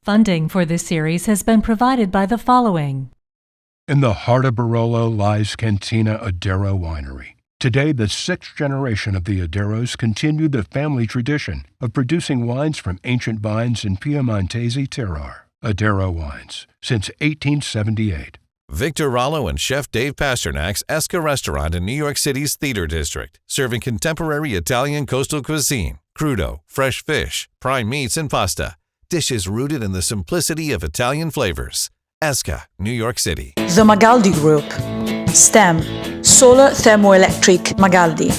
Funding for this series has been provided by the following. In the heart of Barolo lies Cantina Adero Winery. Today, the sixth generation of the Aderos continue the family tradition of producing wines from ancient vines in Piemontese terroir. Adero Wines, since 1878. Victor Rollo and Chef Dave Pasternak's Esca restaurant in New York City's Theater District, serving contemporary Italian coastal cuisine, crudo, fresh fish, prime meats, and pasta. Dishes rooted in the simplicity of Italian flavors. Esca, New York City. The Magaldi Group. STEM. Solar Thermoelectric Magaldi.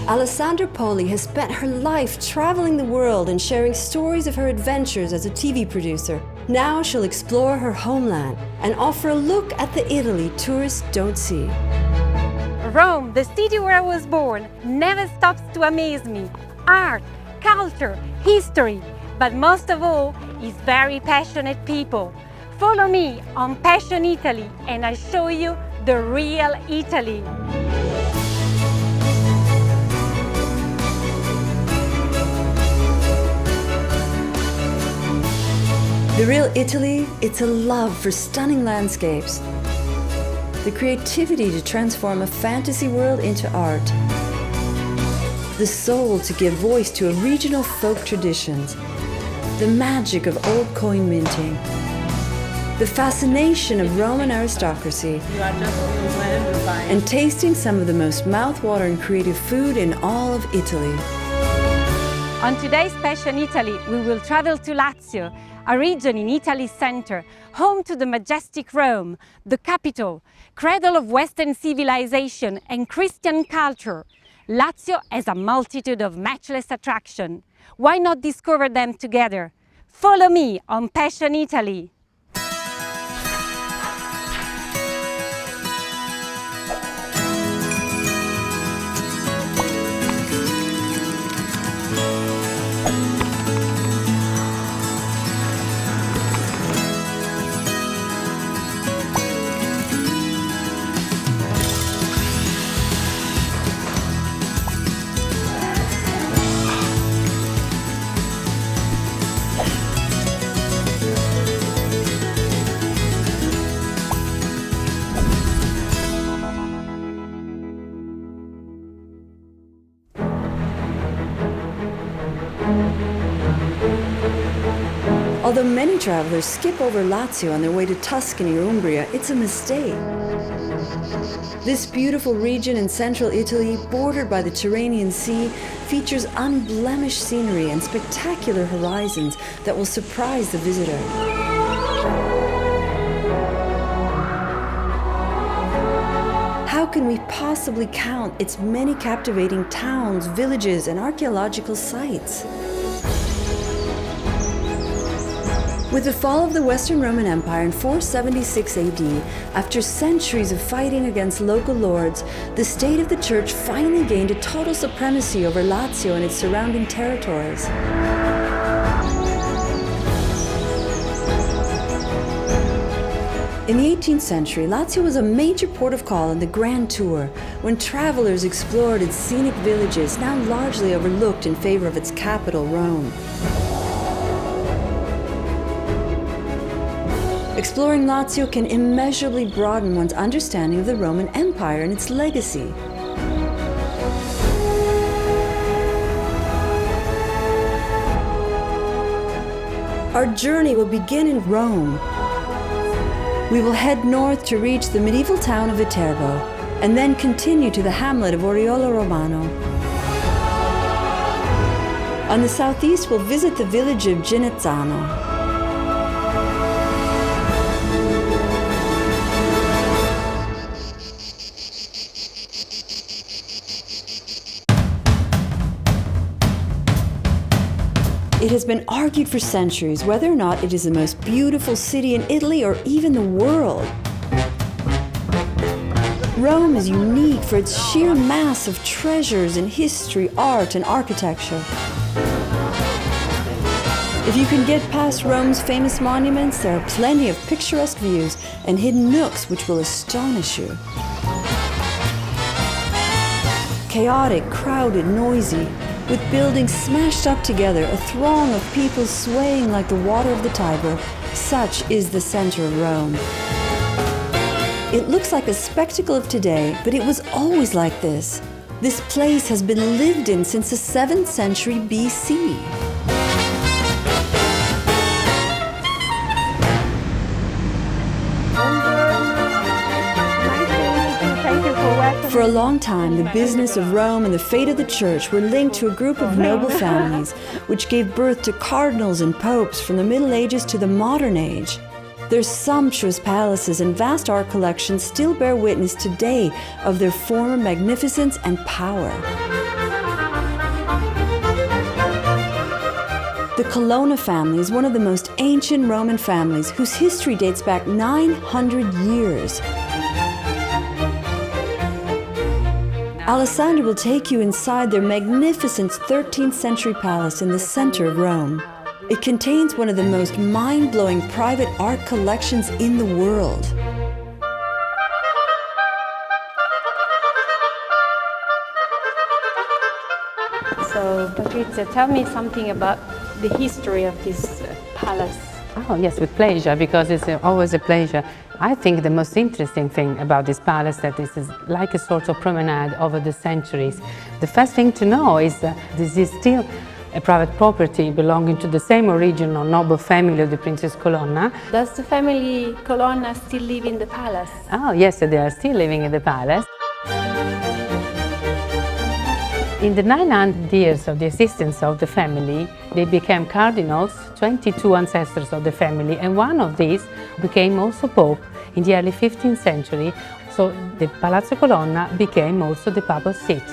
Alessandra Poli has spent her life traveling the world and sharing stories of her adventures as a TV producer. Now she'll explore her homeland and offer a look at the Italy tourists don't see. Rome, the city where I was born, never stops to amaze me. Art, culture, history, but most of all, is very passionate people. Follow me on Passion Italy and I'll show you the real Italy. The real Italy, it's a love for stunning landscapes, the creativity to transform a fantasy world into art, the soul to give voice to a regional folk traditions, the magic of old coin minting, the fascination of Roman aristocracy, and tasting some of the most mouth-watering creative food in all of Italy. On today's Passion Italy, we will travel to Lazio, a region in Italy's center, home to the majestic Rome, the capital, cradle of Western civilization and Christian culture. Lazio has a multitude of matchless attractions. Why not discover them together? Follow me on Passion Italy. Although many travelers skip over Lazio on their way to Tuscany or Umbria, it's a mistake. This beautiful region in central Italy, bordered by the Tyrrhenian Sea, features unblemished scenery and spectacular horizons that will surprise the visitor. How can we possibly count its many captivating towns, villages, and archaeological sites? With the fall of the Western Roman Empire in 476 AD, after centuries of fighting against local lords, the state of the Church finally gained a total supremacy over Lazio and its surrounding territories. In the 18th century, Lazio was a major port of call in the Grand Tour, when travelers explored its scenic villages, now largely overlooked in favor of its capital, Rome. Exploring Lazio can immeasurably broaden one's understanding of the Roman Empire and its legacy. Our journey will begin in Rome. We will head north to reach the medieval town of Viterbo, and then continue to the hamlet of Oriolo Romano. On the southeast, we'll visit the village of Genezzano. It has been argued for centuries whether or not it is the most beautiful city in Italy or even the world. Rome is unique for its sheer mass of treasures in history, art, and architecture. If you can get past Rome's famous monuments, there are plenty of picturesque views and hidden nooks which will astonish you. Chaotic, crowded, noisy, with buildings smashed up together, a throng of people swaying like the water of the Tiber, such is the center of Rome. It looks like a spectacle of today, but it was always like this. This place has been lived in since the 7th century BC. For a long time, the business of Rome and the fate of the Church were linked to a group of noble families, which gave birth to cardinals and popes from the Middle Ages to the modern age. Their sumptuous palaces and vast art collections still bear witness today of their former magnificence and power. The Colonna family is one of the most ancient Roman families whose history dates back 900 years. Alessandra will take you inside their magnificent 13th century palace in the center of Rome. It contains one of the most mind-blowing private art collections in the world. So, Patrizia, tell me something about the history of this palace. Oh, yes, with pleasure, because it's always a pleasure. I think the most interesting thing about this palace that this is like a sort of promenade over the centuries. The first thing to know is that this is still a private property belonging to the same original noble family of the Princess Colonna. Does the family Colonna still live in the palace? Oh, yes, they are still living in the palace. In the 900 years of the existence of the family, they became cardinals, 22 ancestors of the family, and one of these became also Pope in the early 15th century. So the Palazzo Colonna became also the papal seat.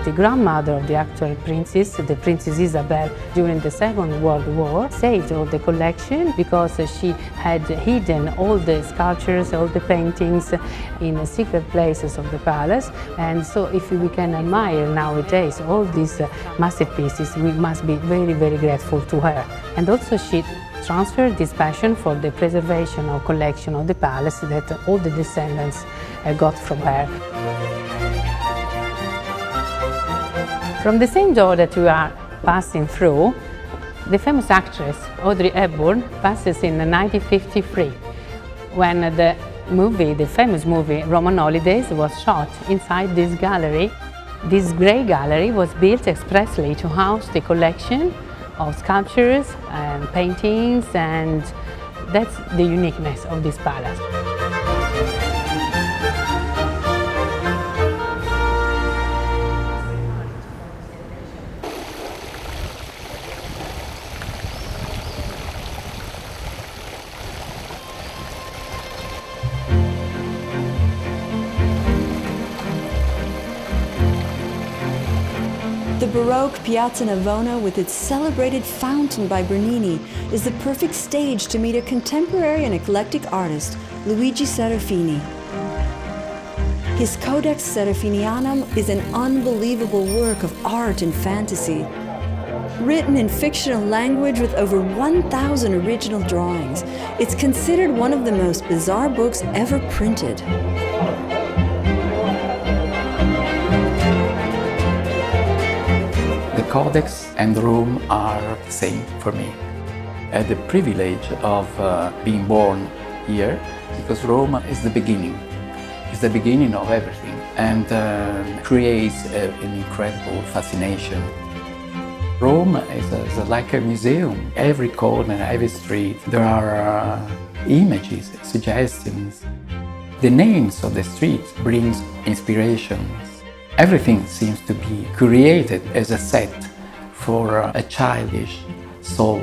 The grandmother of the actual princess, the Princess Isabel, during the Second World War, saved all the collection because she had hidden all the sculptures, all the paintings in secret places of the palace. And so if we can admire nowadays all these masterpieces, we must be very, very grateful to her. And also she transferred this passion for the preservation of collection of the palace that all the descendants got from her. From the same door that we are passing through, the famous actress Audrey Hepburn passes in 1953 when the famous movie Roman Holidays was shot inside this gallery. This grey gallery was built expressly to house the collection of sculptures and paintings, and that's the uniqueness of this palace. The Baroque Piazza Navona, with its celebrated fountain by Bernini, is the perfect stage to meet a contemporary and eclectic artist, Luigi Serafini. His Codex Serafinianum is an unbelievable work of art and fantasy. Written in fictional language with over 1,000 original drawings, it's considered one of the most bizarre books ever printed. The Codex and Rome are the same for me. I had the privilege of being born here because Rome is the beginning. It's the beginning of everything and creates an incredible fascination. Rome is like a museum. Every corner, every street, there are images, suggestions. The names of the streets brings inspirations. Everything seems to be created as a set for a childish soul.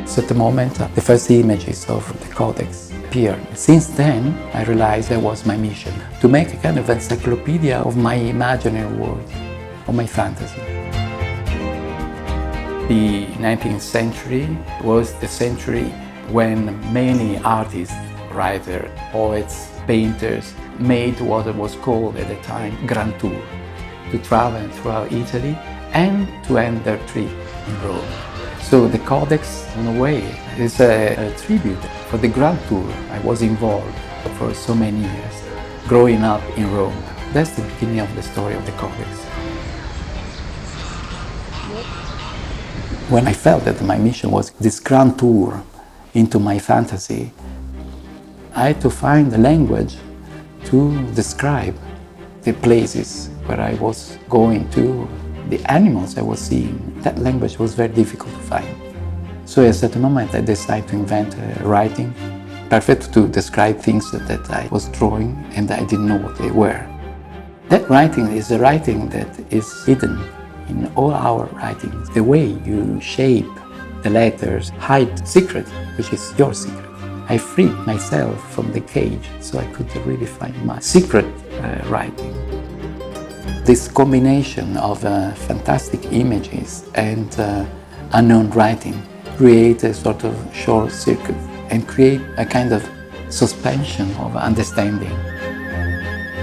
So at the moment, the first images of the Codex appeared. Since then, I realized that was my mission, to make a kind of encyclopedia of my imaginary world, of my fantasy. The 19th century was the century when many artists, writers, poets, painters made what was called at the time Grand Tour, to travel throughout Italy and to end their trip in Rome. So the Codex, in a way, is a tribute for the Grand Tour I was involved for so many years, growing up in Rome. That's the beginning of the story of the Codex. When I felt that my mission was this Grand Tour into my fantasy, I had to find a language to describe the places where I was going to, the animals I was seeing. That language was very difficult to find. So at a certain moment I decided to invent writing, perfect to describe things that I was drawing and I didn't know what they were. That writing is a writing that is hidden in all our writings. The way you shape the letters hide secret, which is your secret. I freed myself from the cage so I could really find my secret writing. This combination of fantastic images and unknown writing create a sort of short circuit and create a kind of suspension of understanding.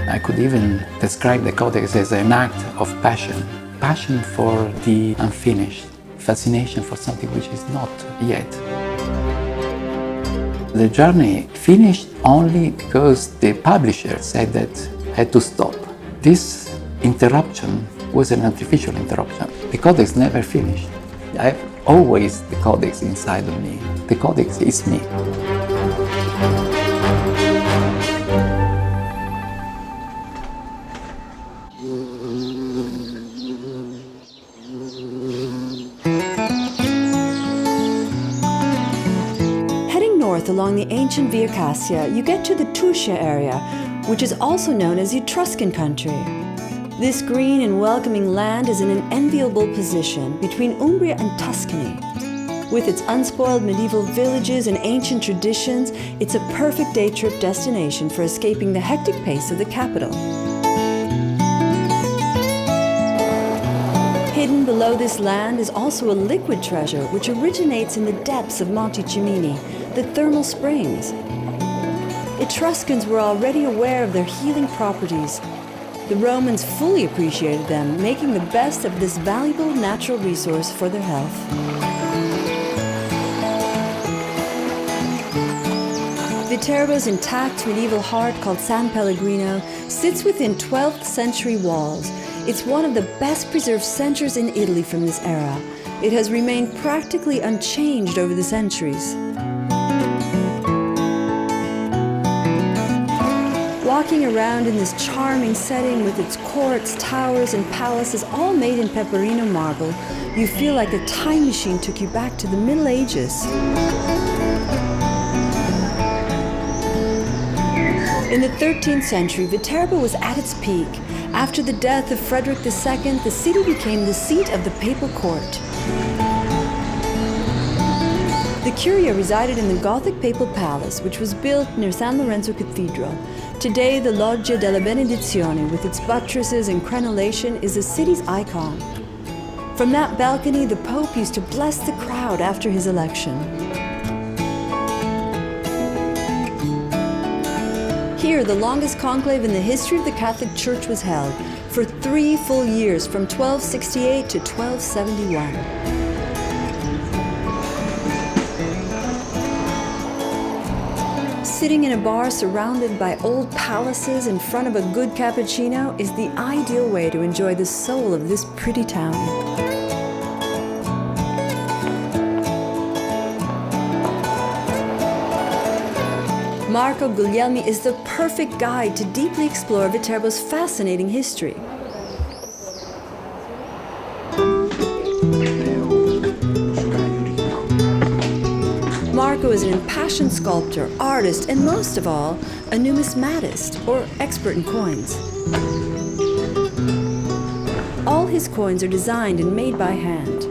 I could even describe the Codex as an act of passion. Passion for the unfinished, fascination for something which is not yet. The journey finished only because the publisher said that I had to stop. This interruption was an artificial interruption. The Codex never finished. I have always the Codex inside of me. The Codex is me. Heading north along the ancient Via Cassia, you get to the Tuscia area, which is also known as Etruscan country. This green and welcoming land is in an enviable position between Umbria and Tuscany. With its unspoiled medieval villages and ancient traditions, it's a perfect day trip destination for escaping the hectic pace of the capital. Hidden below this land is also a liquid treasure which originates in the depths of Monte Cimini, the thermal springs. Etruscans were already aware of their healing properties. The Romans fully appreciated them, making the best of this valuable natural resource for their health. Viterbo's intact medieval heart, called San Pellegrino, sits within 12th century walls. It's one of the best preserved centers in Italy from this era. It has remained practically unchanged over the centuries. Walking around in this charming setting with its courts, towers, and palaces all made in Pecorino marble, you feel like a time machine took you back to the Middle Ages. In the 13th century, Viterbo was at its peak. After the death of Frederick II, the city became the seat of the papal court. The Curia resided in the Gothic Papal Palace, which was built near San Lorenzo Cathedral. Today, the Loggia della Benedizione, with its buttresses and crenellation, is the city's icon. From that balcony, the Pope used to bless the crowd after his election. Here, the longest conclave in the history of the Catholic Church was held, for 3 full years, from 1268 to 1271. Sitting in a bar surrounded by old palaces in front of a good cappuccino is the ideal way to enjoy the soul of this pretty town. Marco Guglielmi is the perfect guide to deeply explore Viterbo's fascinating history. Marco is an impassioned sculptor, artist, and most of all, a numismatist, or expert in coins. All his coins are designed and made by hand.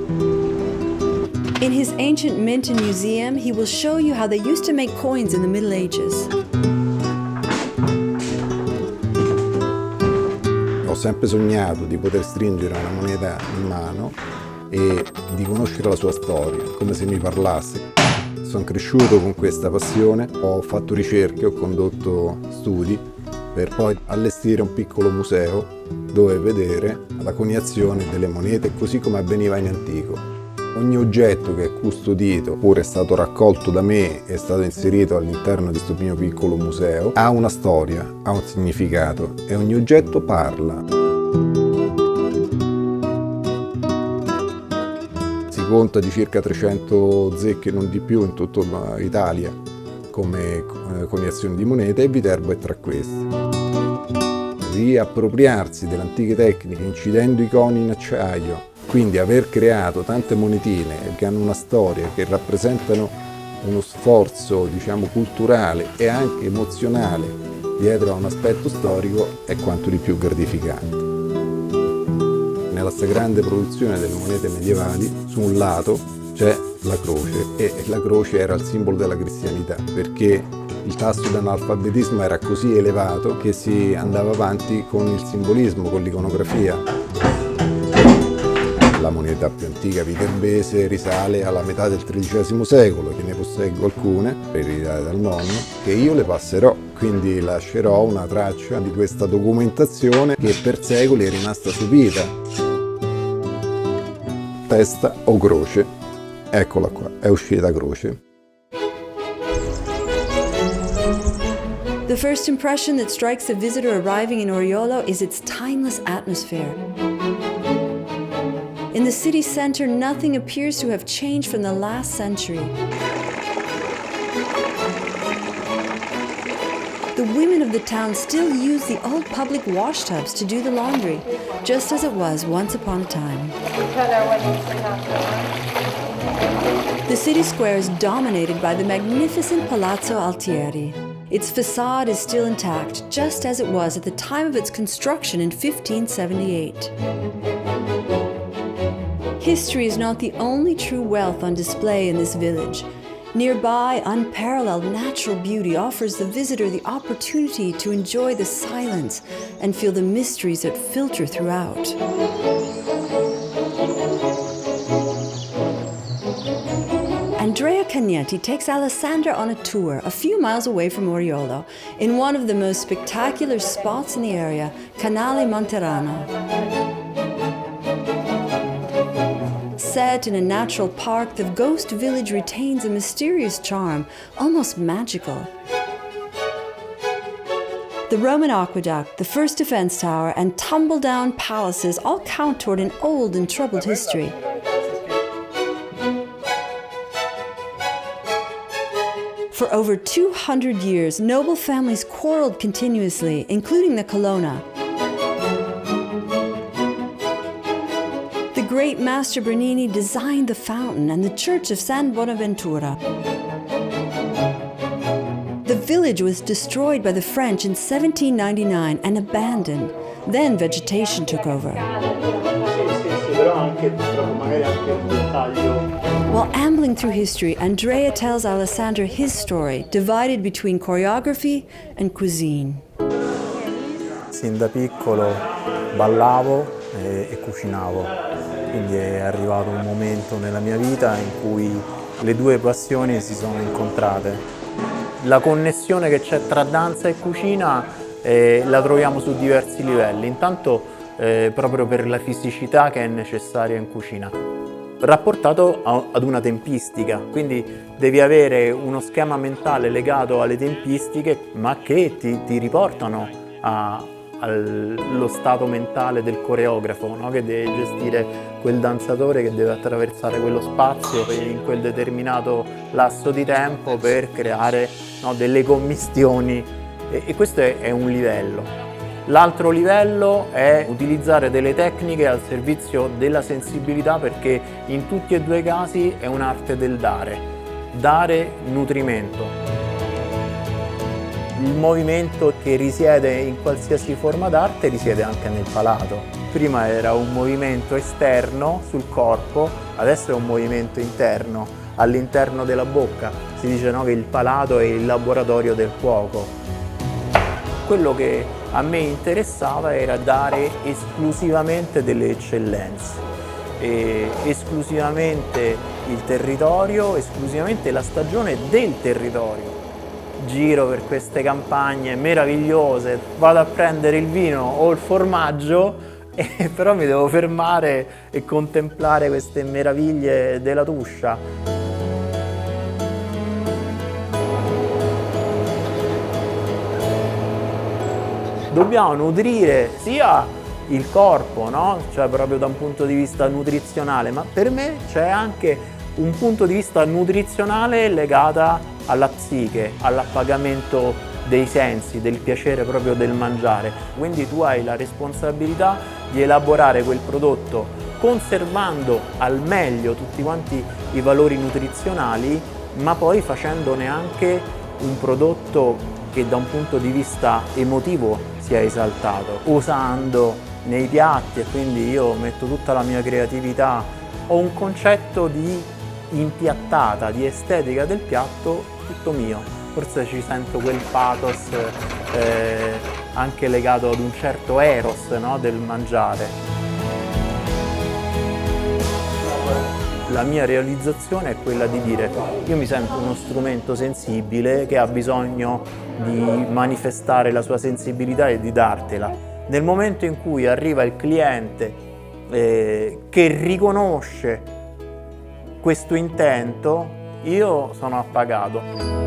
In his ancient mint and museum, he will show you how they used to make coins in the Middle Ages. Ho sempre sognato di poter stringere una moneta in mano e di conoscere la sua storia, come se mi parlasse. Sono cresciuto con questa passione, ho fatto ricerche, ho condotto studi per poi allestire un piccolo museo dove vedere la coniazione delle monete così come avveniva in antico. Ogni oggetto che è custodito oppure è stato raccolto da me e è stato inserito all'interno di questo mio piccolo museo ha una storia, ha un significato e ogni oggetto parla. Si conta di circa 300 zecche, non di più, in tutta Italia come coniazione di monete e Viterbo è tra questi. Riappropriarsi delle antiche tecniche incidendo i coni in acciaio, quindi aver creato tante monetine che hanno una storia, che rappresentano uno sforzo, diciamo, culturale e anche emozionale dietro a un aspetto storico è quanto di più gratificante. Nella stragrande produzione delle monete medievali, su un lato c'è la croce e la croce era il simbolo della cristianità perché il tasso di analfabetismo era così elevato che si andava avanti con il simbolismo, con l'iconografia. La moneta più antica viterbese risale alla metà del XIII secolo, che ne posseggo alcune, ereditate dal nonno, che io le passerò, quindi lascerò una traccia di questa documentazione che per secoli è rimasta subita. Testa o croce? Eccola qua, è uscita croce. The first impression that strikes a visitor arriving in Oriolo is its timeless atmosphere. In the city center, nothing appears to have changed from the last century. The women of the town still use the old public wash tubs to do the laundry, just as it was once upon a time. The city square is dominated by the magnificent Palazzo Altieri. Its facade is still intact, just as it was at the time of its construction in 1578. History is not the only true wealth on display in this village. Nearby, unparalleled natural beauty offers the visitor the opportunity to enjoy the silence and feel the mysteries that filter throughout. Andrea Cagnetti takes Alessandra on a tour a few miles away from Oriolo in one of the most spectacular spots in the area, Canale Monterano. Set in a natural park, the ghost village retains a mysterious charm, almost magical. The Roman aqueduct, the first defense tower, and tumble-down palaces all count toward an old and troubled history. For over 200 years, noble families quarreled continuously, including the Colonna. The great master Bernini designed the fountain and the church of San Bonaventura. The village was destroyed by the French in 1799 and abandoned. Then vegetation took over. While ambling through history, Andrea tells Alessandra his story, divided between choreography and cuisine. Sin da piccolo ballavo e cucinavo. Quindi è arrivato un momento nella mia vita in cui le due passioni si sono incontrate. La connessione che c'è tra danza e cucina la troviamo su diversi livelli. Intanto proprio per la fisicità che è necessaria in cucina, rapportato ad una tempistica, quindi devi avere uno schema mentale legato alle tempistiche ma che ti riportano allo stato mentale del coreografo, no? Che deve gestire quel danzatore che deve attraversare quello spazio in quel determinato lasso di tempo per creare, no, delle commistioni e questo è un livello. L'altro livello è utilizzare delle tecniche al servizio della sensibilità perché in tutti e due i casi è un'arte del dare nutrimento. Il movimento che risiede in qualsiasi forma d'arte risiede anche nel palato. Prima era un movimento esterno sul corpo, adesso è un movimento interno, all'interno della bocca. Si dice, no, che il palato è il laboratorio del cuoco. Quello che a me interessava era dare esclusivamente delle eccellenze, esclusivamente il territorio, esclusivamente la stagione del territorio. giro per queste campagne meravigliose, vado a prendere il vino o il formaggio e però mi devo fermare e contemplare queste meraviglie della Tuscia. Dobbiamo nutrire sia il corpo, no? Cioè proprio da un punto di vista nutrizionale, ma per me c'è anche un punto di vista nutrizionale legata alla psiche, all'appagamento dei sensi, del piacere proprio del mangiare. Quindi tu hai la responsabilità di elaborare quel prodotto conservando al meglio tutti quanti i valori nutrizionali, ma poi facendone anche un prodotto che da un punto di vista emotivo sia esaltato, usando nei piatti, e quindi io metto tutta la mia creatività, ho un concetto di impiattata, di estetica del piatto tutto mio. Forse ci sento quel pathos anche legato ad un certo eros, no? Del mangiare. La mia realizzazione è quella di dire: io mi sento uno strumento sensibile che ha bisogno di manifestare la sua sensibilità e di dartela. Nel momento in cui arriva il cliente che riconosce questo intento, io sono appagato.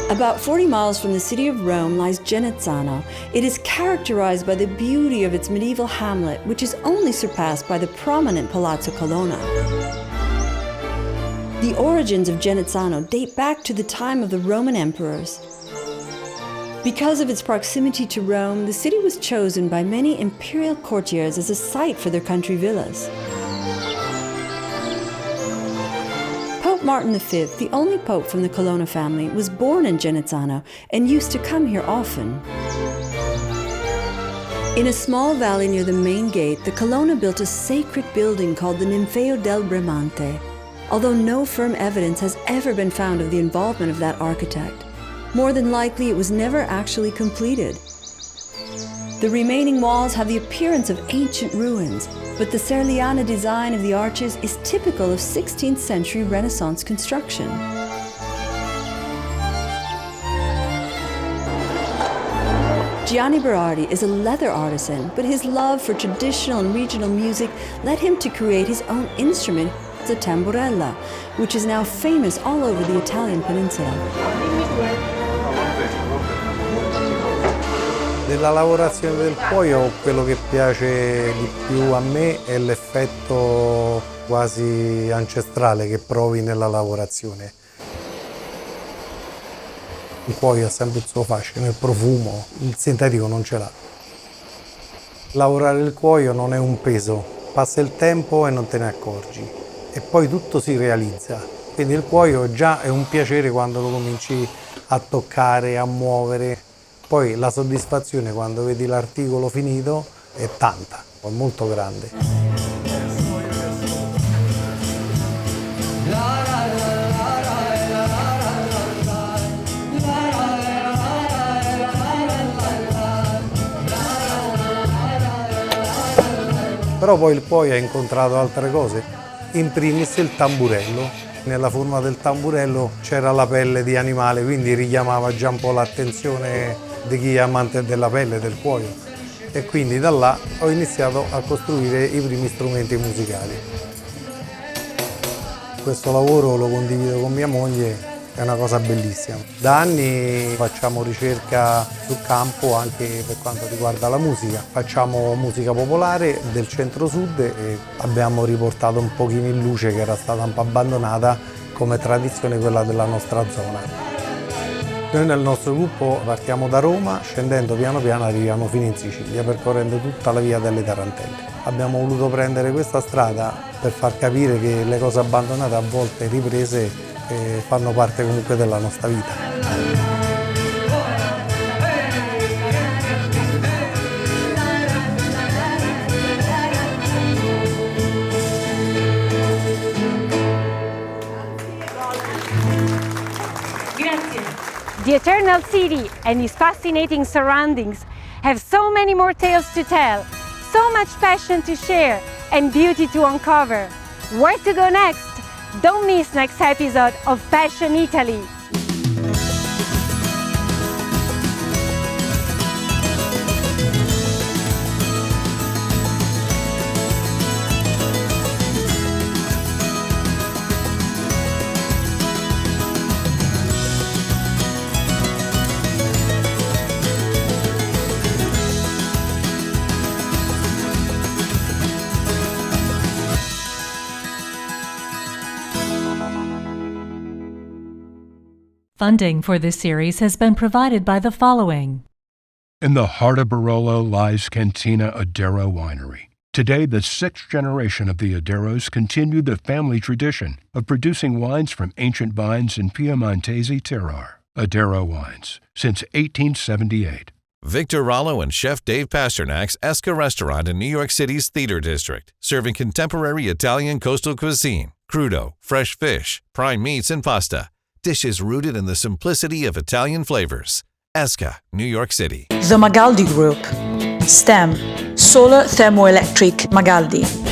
About 40 miles from the city of Rome lies Genazzano. It is characterized by the beauty of its medieval hamlet, which is only surpassed by the prominent Palazzo Colonna. The origins of Genazzano date back to the time of the Roman emperors. Because of its proximity to Rome, the city was chosen by many imperial courtiers as a site for their country villas. Pope Martin V, the only pope from the Colonna family, was born in Genazzano and used to come here often. In a small valley near the main gate, the Colonna built a sacred building called the Ninfeo del Bramante, although no firm evidence has ever been found of the involvement of that architect. More than likely, it was never actually completed. The remaining walls have the appearance of ancient ruins, but the Serliana design of the arches is typical of 16th century Renaissance construction. Gianni Berardi is a leather artisan, but his love for traditional and regional music led him to create his own instrument, the tamburella, which is now famous all over the Italian peninsula. Della lavorazione del cuoio, quello che piace di più a me è l'effetto quasi ancestrale che provi nella lavorazione. Il cuoio ha sempre il suo fascino, il profumo, il sintetico non ce l'ha. Lavorare il cuoio non è un peso, passa il tempo e non te ne accorgi e poi tutto si realizza. Quindi il cuoio già è un piacere quando lo cominci a toccare, a muovere. Poi la soddisfazione quando vedi l'articolo finito è tanta, è molto grande. Però poi il cuoio ha incontrato altre cose, in primis il tamburello. Nella forma del tamburello c'era la pelle di animale, quindi richiamava già un po' l'attenzione di chi è amante della pelle, del cuoio. E quindi da là ho iniziato a costruire i primi strumenti musicali. Questo lavoro lo condivido con mia moglie, è una cosa bellissima. Da anni facciamo ricerca sul campo anche per quanto riguarda la musica. Facciamo musica popolare del centro-sud e abbiamo riportato un pochino in luce, che era stata un po' abbandonata come tradizione, quella della nostra zona. Noi nel nostro gruppo partiamo da Roma, scendendo piano piano arriviamo fino in Sicilia, percorrendo tutta la via delle Tarantelle. Abbiamo voluto prendere questa strada per far capire che le cose abbandonate, a volte riprese, fanno parte comunque della nostra vita. The Eternal City and its fascinating surroundings have so many more tales to tell, so much passion to share, and beauty to uncover. Where to go next? Don't miss next episode of Passion Italy. Funding for this series has been provided by the following. In the heart of Barolo lies Cantina Adero Winery. Today, the sixth generation of the Aderos continue the family tradition of producing wines from ancient vines in Piemontese terroir. Adero Wines, since 1878. Victor Rollo and Chef Dave Pasternak's Esca restaurant in New York City's Theater District, serving contemporary Italian coastal cuisine, crudo, fresh fish, prime meats, and pasta. Dishes rooted in the simplicity of Italian flavors. Esca, New York City. The Magaldi Group. STEM, Solar Thermoelectric Magaldi.